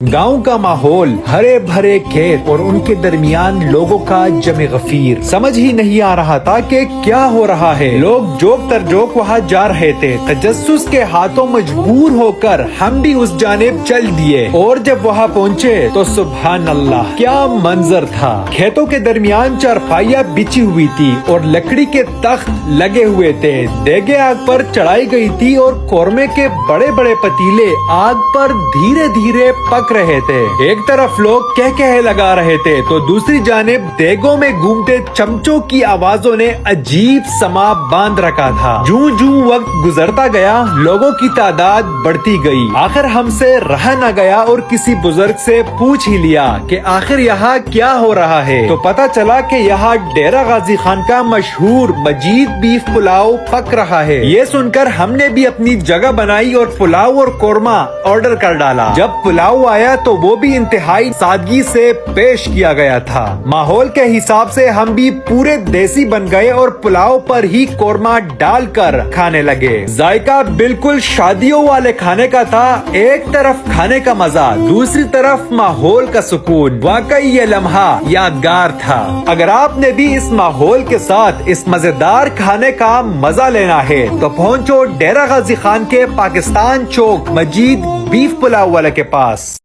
गांव का माहौल, हरे भरे खेत और उनके दरमियान लोगों का जमे गफीर। समझ ही नहीं आ रहा था कि क्या हो रहा है। लोग जोक तर जोक वहाँ जा रहे थे। तजस्सुस के हाथों मजबूर होकर हम भी उस जानिब चल दिए और जब वहाँ पहुँचे तो सुभान अल्लाह, क्या मंजर था। खेतों के दरमियान चारपाइयाँ बिछी हुई थी और लकड़ी के तख्त लगे हुए थे। देगे आग पर चढ़ाई गई थी और कौरमे के बड़े बड़े पतीले आग पर धीरे धीरे पक रहे थे। एक तरफ लोग कह लगा रहे थे तो दूसरी जानिब देगों में घूमते चमचों की आवाजों ने अजीब समा बांध रखा था। जूं जूं वक्त गुजरता गया, लोगों की तादाद बढ़ती गई। आखिर हमसे रहा न गया और किसी बुजुर्ग से पूछ ही लिया कि आखिर यहाँ क्या हो रहा है। तो पता चला कि यहाँ डेरा गाजी खान का मशहूर मजीद बीफ पुलाव पक रहा है। ये सुनकर हमने भी अपनी जगह बनाई और पुलाव और कोरमा ऑर्डर कर डाला। जब पुलाव आया तो वो भी इंतहाई सादगी से पेश किया गया था। माहौल के हिसाब से हम भी पूरे देसी बन गए और पुलाव पर ही कोरमा डालकर खाने लगे। जायका बिल्कुल शादियों वाले खाने का था। एक तरफ खाने का मजा, दूसरी तरफ माहौल का सुकून। वाकई ये लम्हा यादगार था। अगर आपने भी इस माहौल के साथ इस मजेदार खाने का मजा लेना है तो पहुंचो डेरा गाजी खान के पाकिस्तान चौक मजीद बीफ पुलाव वाले के पास।